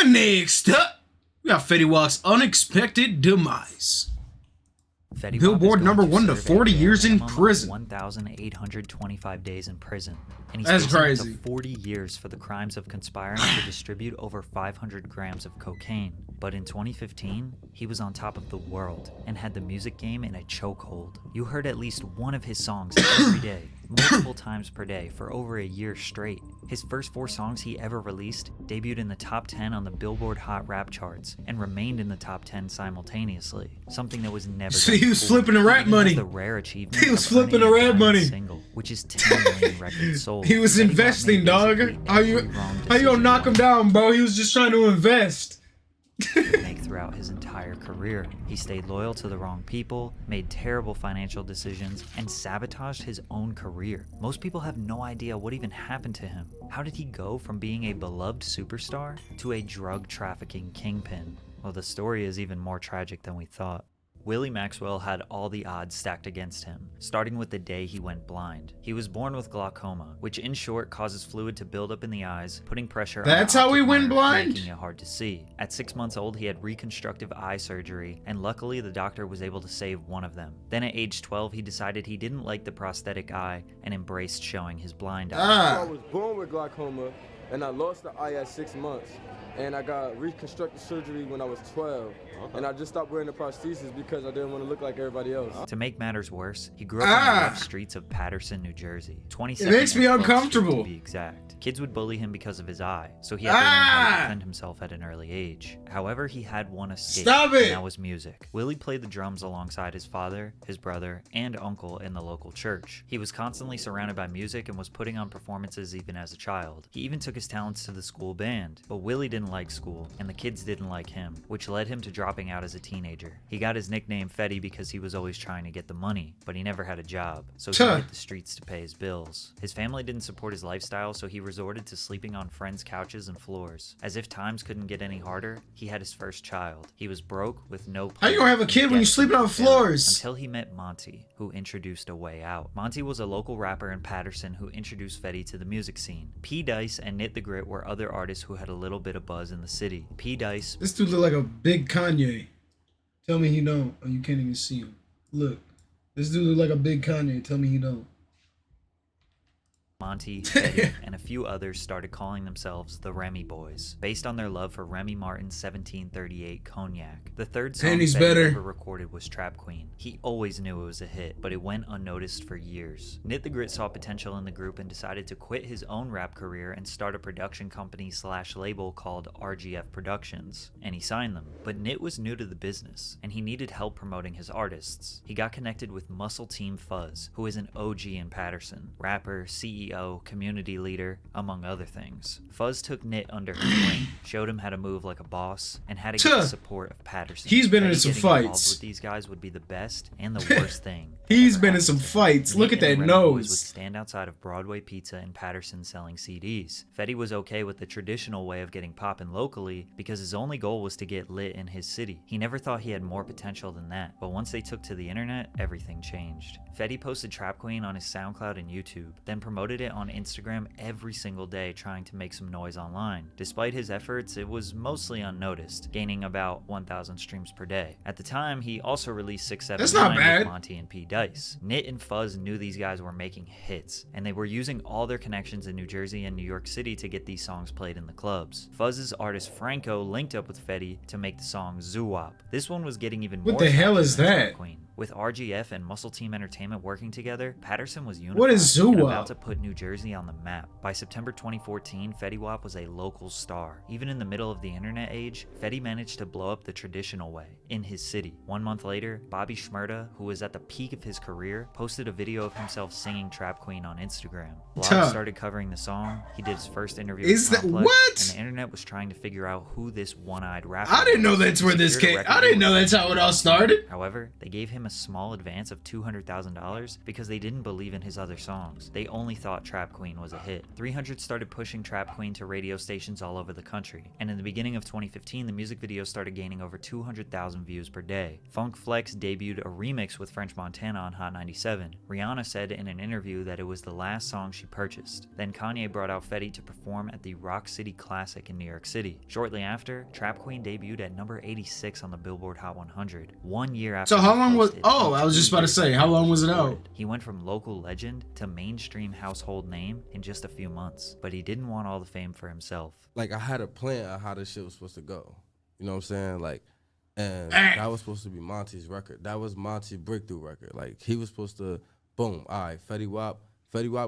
Next up, we got Fetty Wap's unexpected demise. Fetty Billboard Wap is #1 going to serve a 40 years in minimum of prison. 1,825 days in prison, and he's That's facing up crazy. to 40 years for the crimes of conspiring to distribute over 500 grams of cocaine. But in 2015, he was on top of the world and had the music game in a chokehold. You heard at least one of his songs every day, multiple times per day for over a year straight. His first 4 songs he ever released debuted in the top 10 on the Billboard Hot Rap charts and remained in the top 10 simultaneously, something that was never So done he was before. flipping the rap Even has money. The rare achievement He was of flipping earning the a rap diamond money. single, which is 10 million records sold. He was Fetty Wap investing, made dog. basically How you every wrong gonna decision knock him once. down, bro? He was just trying to invest. Make throughout his entire career. He stayed loyal to the wrong people, made terrible financial decisions, and sabotaged his own career. Most people have no idea what even happened to him. How did he go from being a beloved superstar to a drug trafficking kingpin? Well, the story is even more tragic than we thought. Willie Maxwell had all the odds stacked against him, starting with the day he went blind. He was born with glaucoma, which in short causes fluid to build up in the eyes, putting pressure That's on the how he optic went nerve, blind? making it hard to see. At 6 months old, he had reconstructive eye surgery, and luckily the doctor was able to save one of them. Then at age 12, he decided he didn't like the prosthetic eye and embraced showing his blind eye. I was born with glaucoma, and I lost the eye at 6 months. And I got reconstructive surgery when I was 12. And I just stopped wearing the prosthesis because I didn't want to look like everybody else. To make matters worse, he grew up on the rough streets of Patterson, New Jersey. 22nd It makes me and 12th Street, uncomfortable. to be exact. Kids would bully him because of his eye, so he had to learn how to defend himself at an early age. However, he had one escape, Stop it! and that was music. Willie played the drums alongside his father, his brother, and uncle in the local church. He was constantly surrounded by music and was putting on performances even as a child. He even took his talents to the school band, but Willie didn't like school, and the kids didn't like him, which led him to dropping out as a teenager. He got his nickname Fetty because he was always trying to get the money, but he never had a job, so he hit the streets to pay his bills. His family didn't support his lifestyle, so he resorted to sleeping on friends' couches and floors. As if times couldn't get any harder, he had his first child. He was broke with no How you gonna have a kid when you're sleeping on floors? Until he met Monty, who introduced a way out. Monty was a local rapper in Patterson who introduced Fetty to the music scene. P. Dice and Nit the Grit were other artists who had a little bit of buzz in the city. P. Dice... This dude look like a big Kanye. Tell me he don't. Oh, you can't even see him. Look. This dude look like a big Kanye. Tell me he don't. Monty, Fetty, and a few others started calling themselves the Remy Boys, based on their love for Remy Martin's 1738 cognac. The third song Penny's Fetty better. ever recorded was Trap Queen. He always knew it was a hit, but it went unnoticed for years. Nit the Grit saw potential in the group and decided to quit his own rap career and start a production company / label called RGF Productions, and he signed them. But Nit was new to the business, and he needed help promoting his artists. He got connected with Muscle Team Fuzz, who is an OG in Patterson, rapper, CEO, community leader, among other things. Fuzz took Nit under his wing, showed him how to move like a boss, and how to get the support of Patterson. He's been in Fetty some getting involved fights. with these guys would be the best and the worst thing. He's ever been in happened some to him. fights. Look Nit at and that the Remy Boys would nose. stand outside of Broadway Pizza in Patterson selling CDs. Fetty was okay with the traditional way of getting poppin' locally because his only goal was to get lit in his city. He never thought he had more potential than that, but once they took to the internet, everything changed. Fetty posted Trap Queen on his SoundCloud and YouTube, then promoted it on Instagram every single day trying to make some noise online. Despite his efforts, it was mostly unnoticed, gaining about 1,000 streams per day. At the time, he also released That's 679 not bad. with Monty and P. Dice. Nit and Fuzz knew these guys were making hits, and they were using all their connections in New Jersey and New York City to get these songs played in the clubs. Fuzz's artist Franco linked up with Fetty to make the song Zoowop. This one was getting even more What the hell traction is than Trap that? Queen. With RGF and Muscle Team Entertainment working together, Patterson was unified What is and Zoowop? about to put New Jersey on the map. By September 2014, Fetty Wap was a local star. Even in the middle of the internet age, Fetty managed to blow up the traditional way, in his city. 1 month later, Bobby Shmurda, who was at the peak of his career, posted a video of himself singing Trap Queen on Instagram. Blogs started covering the song, he did his first interview Is with that- Complex, what? and the internet was trying to figure out who this one-eyed rapper I didn't know was. that's where He this secured a came. record I deal didn't know with that's how it all started. However, they gave him him a small advance of $200,000 because they didn't believe in his other songs. They only thought Trap Queen was a hit. 300 started pushing Trap Queen to radio stations all over the country, and in the beginning of 2015, the music video started gaining over 200,000 views per day. Funk Flex debuted a remix with French Montana on Hot 97. Rihanna said in an interview that it was the last song she purchased. Then Kanye brought out Fetty to perform at the Rock City Classic in New York City. Shortly after, Trap Queen debuted at number 86 on the Billboard Hot 100, 1 year after. So how long was? Oh, I was just about to say, how long was it out? He went from local legend to mainstream household name in just a few months, but he didn't want all the fame for himself. Like, I had a plan of how this shit was supposed to go. You know what I'm saying? Like, and that was supposed to be Monty's record. That was Monty's breakthrough record. Like, he was supposed to, boom, all right, Fetty Wap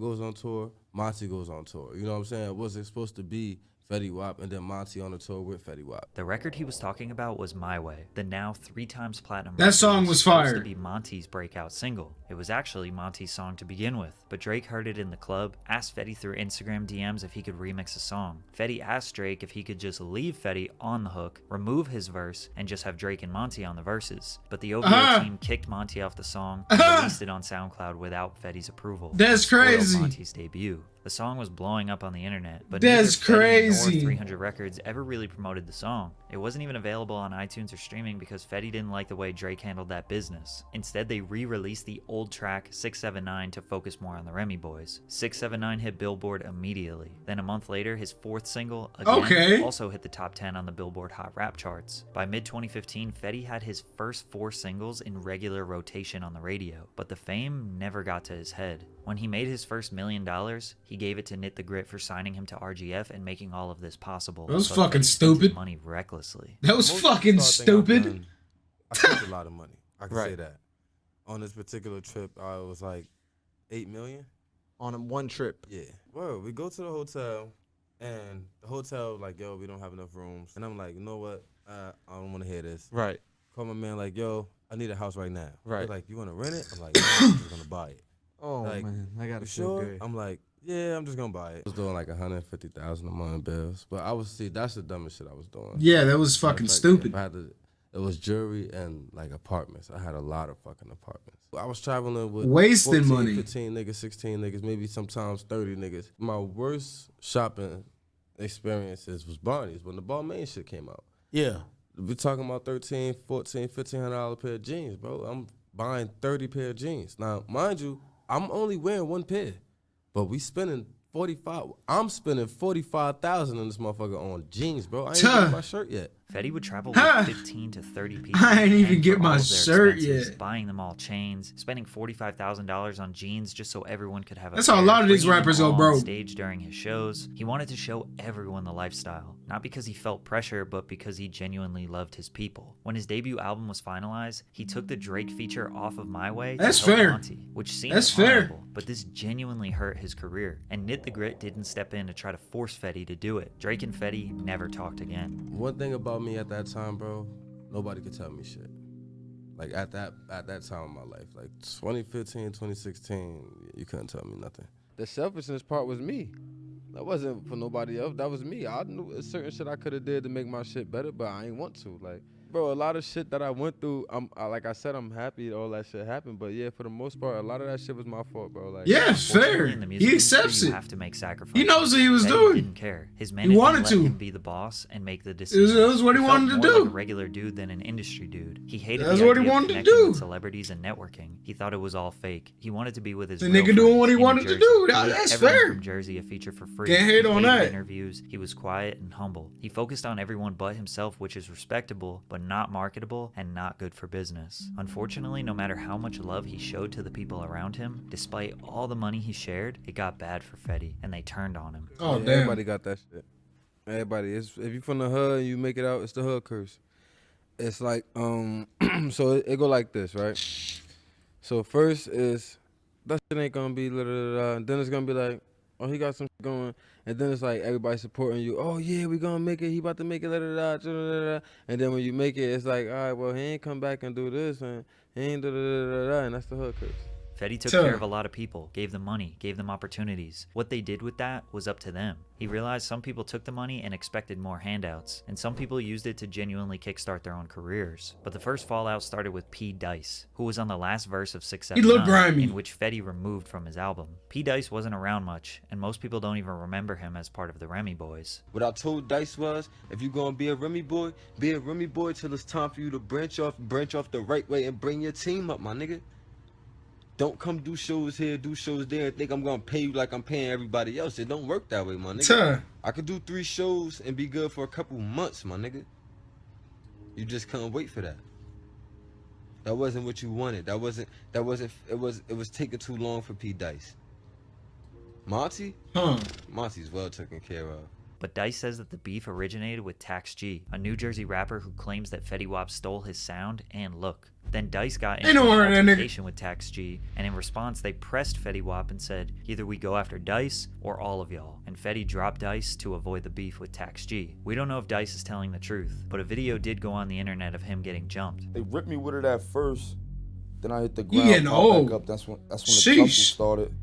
goes on tour, Monty goes on tour. You know what I'm saying? Was it supposed to be Fetty Wap and then Monty on the tour with Fetty Wap? The record he was talking about was My Way, the now 3 times platinum That song was supposed fire. to be Monty's breakout single. It was actually Monty's song to begin with, but Drake heard it in the club, asked Fetty through Instagram DMs if he could remix a song. Fetty asked Drake if he could just leave Fetty on the hook, remove his verse, and just have Drake and Monty on the verses. But the OVO team kicked Monty off the song and released it on SoundCloud without Fetty's approval. That's crazy. Spoiled Monty's debut. The song was blowing up on the internet, but that's neither Fetty crazy. nor 300 Records ever really promoted the song. It wasn't even available on iTunes or streaming because Fetty didn't like the way Drake handled that business. Instead, they re-released the old track 679 to focus more on the Remy Boys. 679 hit Billboard immediately. Then a month later, his 4th single, Again, also hit the top 10 on the Billboard Hot Rap charts. By mid-2015, Fetty had his first 4 singles in regular rotation on the radio, but the fame never got to his head. When he made his first $1 million, he gave it to Knit the Grit for signing him to RGF and making all of this possible. That was But fucking Fetty spent his stupid. money recklessly. That was Most fucking star thing I've stupid. done, I spent a lot of money. I can Right. say that. On this particular trip, I was like $8 million. On one trip. Yeah. Well, we go to the hotel, and the hotel like, yo, we don't have enough rooms. And I'm like, you know what? I don't want to hear this. Right. Call my man like, yo, I need a house right now. Right. They're like, you want to rent it? I'm like, no, I'm just gonna buy it. Oh Like, man, I gotta You feel sure? good. I'm like, yeah, I'm just gonna buy it. I was doing like 150,000 a month in bills, but that's the dumbest shit I was doing. Yeah, that was Like, fucking if stupid. I had to, it was jewelry and like apartments. I had a lot of fucking apartments. I was traveling with Wasting 14, money. 15 niggas, 16 niggas, maybe sometimes 30 niggas. My worst shopping experiences was Barney's when the Balmain shit came out. Yeah. We talking about $1,300, $1,400, $1,500 pair of jeans, bro. I'm buying 30 pair of jeans. Now, mind you, I'm only wearing 1 pair, but we spending 45. I'm spending 45,000 in this motherfucker on jeans, bro. I ain't Tuh. got my shirt yet. Fetty would travel Huh. with 15 to 30 people. I ain't even paying get for my all of their shirt expenses, yet. Buying them all chains, spending $45,000 on jeans just so everyone could have a That's how a pair, lot of these bringing them rappers go all on broke. stage during his shows. He wanted to show everyone the lifestyle, not because he felt pressure, but because he genuinely loved his people. When his debut album was finalized, he took the Drake feature off of My Way That's to help fair. Monty, which seemed That's fair. honorable, but this genuinely hurt his career, and Knit the Grit didn't step in to try to force Fetty to do it. Drake and Fetty never talked again. One thing about me at that time, bro, nobody could tell me shit. Like at that time of my life, like 2015, 2016, you couldn't tell me nothing. The selfishness part was me. That wasn't for nobody else. That was me. I knew a certain shit I could have did to make my shit better, but I ain't want to. Like, bro, a lot of shit that I went through, like I said, I'm happy all that shit happened. But yeah, for the most part, a lot of that shit was my fault, bro. Like, Yeah, Unfortunately, fair. in the music He accepts industry, it. You have to make sacrifices. He knows what he was Fetty doing. Didn't care. His management wanted let to. him be the boss and make the It decisions. was what he felt wanted to more do. Like a regular dude than an industry dude. He hated That's the what he idea of wanted to connecting do. with celebrities and networking. He thought it was all fake. He wanted to be with his The real nigga doing what he friends in wanted New to Jersey. do. He Nah, gave that's everyone fair. from Jersey a feature for free. Can't hate He on hated that. interviews. He was quiet and humble. He focused on everyone but himself, which is respectable, but not marketable and not good for business. Unfortunately, no matter how much love he showed to the people around him, despite all the money he shared, it got bad for Fetty, and they turned on him. Oh, yeah, damn. everybody got that shit. Everybody. If you from the hood and you make it out, it's the hood curse. It's like, so it go like this, right? So first is, that shit ain't gonna be, and then it's gonna be like, oh, he got some shit going. And then it's like everybody supporting you. Oh, yeah, we gonna make it. He about to make it, and then when you make it, it's like, all right, well, he ain't come back and do this, and he ain't and that's the hood curse. Fetty took care of a lot of people, gave them money, gave them opportunities. What they did with that was up to them. He realized some people took the money and expected more handouts, and some people used it to genuinely kickstart their own careers. But the first fallout started with P. Dice, who was on the last verse of 679, in which Fetty removed from his album. P. Dice wasn't around much, and most people don't even remember him as part of the Remy Boys. What I told Dice was, if you gonna be a Remy boy till it's time for you to branch off the right way and bring your team up, my nigga. Don't come do shows here, do shows there, and think I'm gonna pay you like I'm paying everybody else. It don't work that way, my nigga. I could do 3 shows and be good for a couple months, my nigga. You just couldn't wait for that. That wasn't what you wanted. It was taking too long for P. Dice. Monty? Monty's well taken care of. But Dice says that the beef originated with Tax G, a New Jersey rapper who claims that Fetty Wap stole his sound and look. Then Dice got into an altercation with Tax G, and in response they pressed Fetty Wap and said, either we go after Dice or all of y'all, and Fetty dropped Dice to avoid the beef with Tax G. We don't know if Dice is telling the truth, but a video did go on the internet of him getting jumped. They ripped me with it at first, then I hit the ground, back up. That's when the trouble started.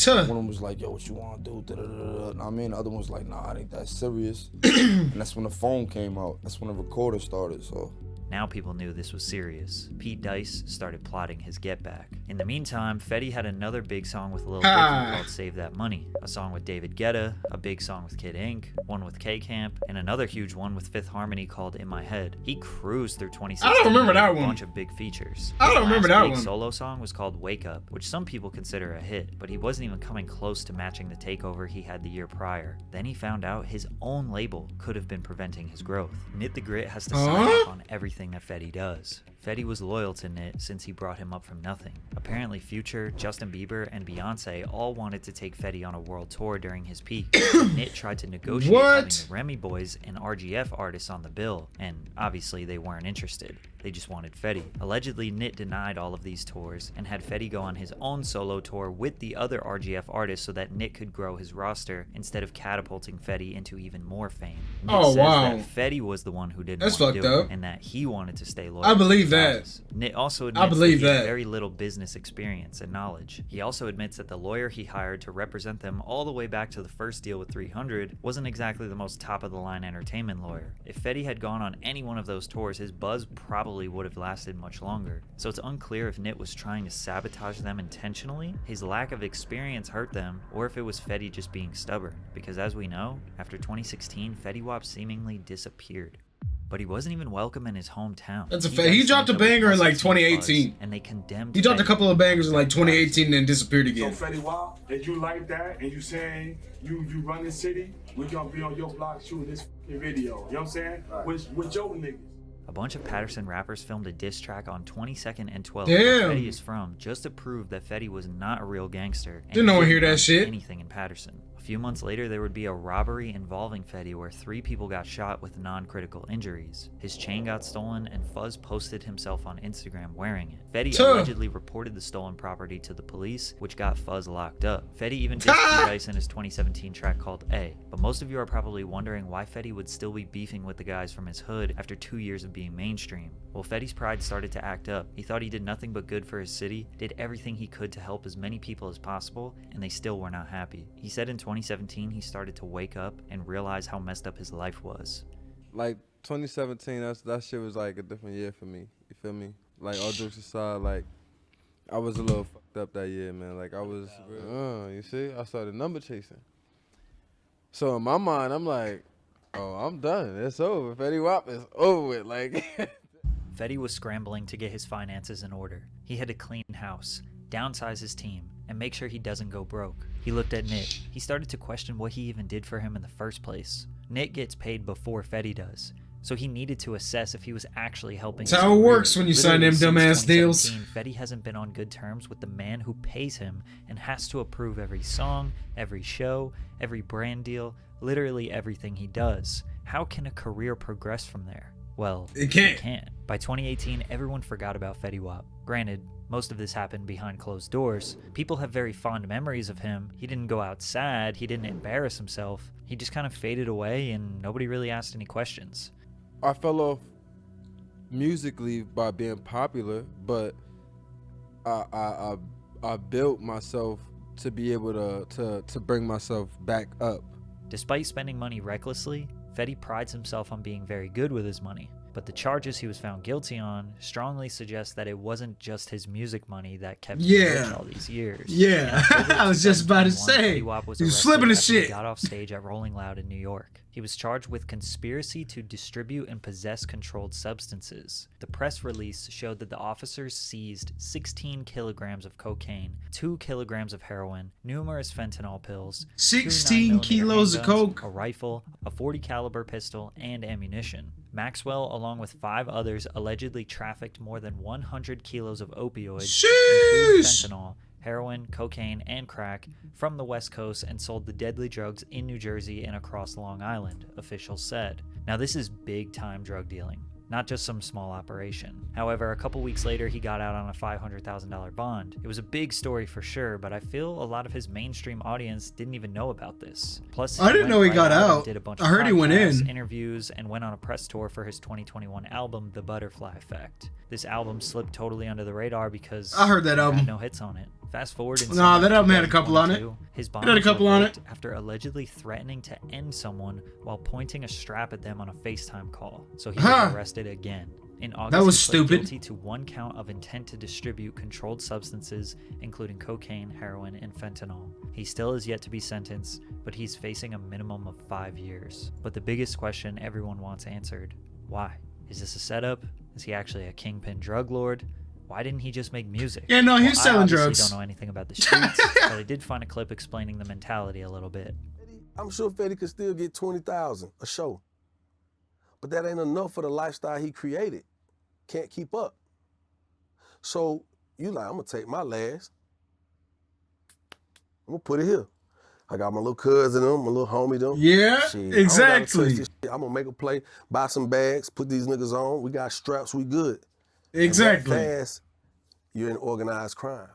One of them was like, yo, what you want to do? I mean, the other one was like, nah, it ain't that serious. And that's when the phone came out. That's when the recorder started, so. Now people knew this was serious. Pete Dice started plotting his get back. In the meantime, Fetty had another big song with Lil Dicky called Save That Money, a song with David Guetta, a big song with Kid Ink, one with K-Camp, and another huge one with Fifth Harmony called In My Head. He cruised through 2016 I don't remember that with a one. bunch of big features. I don't remember that His one. solo song was called Wake Up, which some people consider a hit, but he wasn't even coming close to matching the takeover he had the year prior. Then he found out his own label could have been preventing his growth. Nit the Grit has to sign off on everything that Fetty does. Fetty was loyal to Nit since he brought him up from nothing. Apparently Future, Justin Bieber, and Beyonce all wanted to take Fetty on a world tour during his peak. Nit tried to negotiate having the Remy Boys and RGF artists on the bill, and obviously they weren't interested. They just wanted Fetty. Allegedly, Nit denied all of these tours and had Fetty go on his own solo tour with the other RGF artists so that Nit could grow his roster instead of catapulting Fetty into even more fame. Nit says that Fetty was the one who didn't want to do it and that he wanted to stay loyal. I believe that. Nit also admits that he had very little business experience and knowledge. He also admits that the lawyer he hired to represent them all the way back to the first deal with 300 wasn't exactly the most top-of-the-line entertainment lawyer. If Fetty had gone on any one of those tours, his buzz probably would have lasted much longer. So it's unclear if Nit was trying to sabotage them intentionally, his lack of experience hurt them, or if it was Fetty just being stubborn. Because as we know, after 2016, Fetty Wap seemingly disappeared. But he wasn't even welcome in his hometown. That's a fact. He dropped a banger in like 2018. And they condemned He dropped a couple of bangers in like 2018 and then disappeared again. So Fetty Wap, if you like that and you saying you run the city, we gonna be on your block shooting this video. You know what I'm saying? Right. With your niggas. A bunch of Patterson rappers filmed a diss track on 22nd and 12th, where Fetty is from, just to prove that Fetty was not a real gangster. And didn't no one hear that shit. Anything in Patterson. A few months later, there would be a robbery involving Fetty where 3 people got shot with non-critical injuries. His chain got stolen, and Fuzz posted himself on Instagram wearing it. Fetty allegedly reported the stolen property to the police, which got Fuzz locked up. Fetty even dissed P. Dice in his 2017 track called A. But most of you are probably wondering why Fetty would still be beefing with the guys from his hood after 2 years of being mainstream. Well, Fetty's pride started to act up. He thought he did nothing but good for his city, did everything he could to help as many people as possible, and they still were not happy. He said in 2017 he started to wake up and realize how messed up his life was. Like 2017, that shit was like a different year for me. You feel me? Like all jokes aside, like I was a little fucked up that year, man. Like I was, you see, I started number chasing. So in my mind, I'm like, oh, I'm done. It's over. Fetty Wap is over with. Like. Fetty was scrambling to get his finances in order. He had to clean house, downsize his team, and make sure he doesn't go broke. He looked at Nit. He started to question what he even did for him in the first place. Nit gets paid before Fetty does, so he needed to assess if he was actually helping. That's how it works when you sign them dumbass deals. Fetty hasn't been on good terms with the man who pays him and has to approve every song, every show, every brand deal, literally everything he does. How can a career progress from there? Well, it can't. By 2018, everyone forgot about Fetty Wap. Granted, most of this happened behind closed doors. People have very fond memories of him. He didn't go out sad. He didn't embarrass himself. He just kind of faded away and nobody really asked any questions. I fell off musically by being popular, but I I built myself to be able to bring myself back up. Despite spending money recklessly, Fetty prides himself on being very good with his money. But the charges he was found guilty on strongly suggest that it wasn't just his music money that kept him rich all these years. Yeah, I was just about to say, Fetty Wap was he's flipping his shit. He got off stage at Rolling Loud in New York. He was charged with conspiracy to distribute and possess controlled substances. The press release showed that the officers seized 16 kilograms of cocaine, 2 kilograms of heroin, numerous fentanyl pills, 16 kilos of coke, a rifle, a .40 caliber pistol, and ammunition. Maxwell, along with 5 others, allegedly trafficked more than 100 kilos of opioids, including fentanyl, heroin, cocaine, and crack from the West Coast and sold the deadly drugs in New Jersey and across Long Island, officials said. Now this is big-time drug dealing, not just some small operation. However, a couple weeks later, he got out on a $500,000 bond. It was a big story for sure, but I feel a lot of his mainstream audience didn't even know about this. Plus, I didn't know he got out. Did a bunch I heard he went in. Interviews, and went on a press tour for his 2021 album, The Butterfly Effect. This album slipped totally under the radar because I heard that album. Had no hits on it. Fast forward in nah, that album had a couple on it. His bond had a couple on it after allegedly threatening to end someone while pointing a strap at them on a FaceTime call. So he was arrested again. In August, that was he pled stupid. Guilty to 1 count of intent to distribute controlled substances, including cocaine, heroin, and fentanyl. He still is yet to be sentenced, but he's facing a minimum of 5 years. But the biggest question everyone wants answered: why? Is this a setup? Is he actually a kingpin drug lord? Why didn't he just make music? Yeah, no, he's selling drugs. I don't know anything about the streets, but I did find a clip explaining the mentality a little bit. I'm sure Fetty could still get 20,000 a show, but that ain't enough for the lifestyle he created. Can't keep up. So you like, I'm gonna take my last, I'm gonna put it here. I got my little cousin them, my little homie them. Yeah, shit, exactly. I'm gonna make a play, buy some bags, put these niggas on. We got straps, we good. Exactly. Fast, you're in organized crime.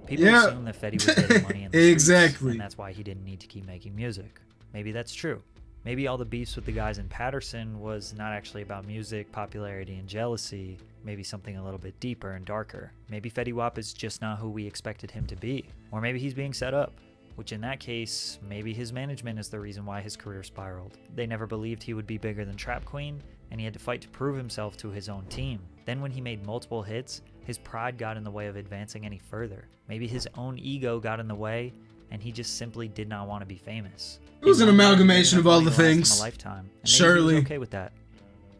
People assume that Fetty was getting money in the exactly. streets, and that's why he didn't need to keep making music. Maybe that's true. Maybe all the beefs with the guys in Patterson was not actually about music, popularity, and jealousy. Maybe something a little bit deeper and darker. Maybe Fetty Wap is just not who we expected him to be. Or maybe he's being set up. Which in that case, maybe his management is the reason why his career spiraled. They never believed he would be bigger than Trap Queen, and he had to fight to prove himself to his own team. Then when he made multiple hits, his pride got in the way of advancing any further. Maybe his own ego got in the way, and he just simply did not want to be famous. It was an amalgamation of all the things. A lifetime, and Surely. he was okay with that.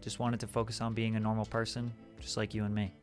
Just wanted to focus on being a normal person, just like you and me.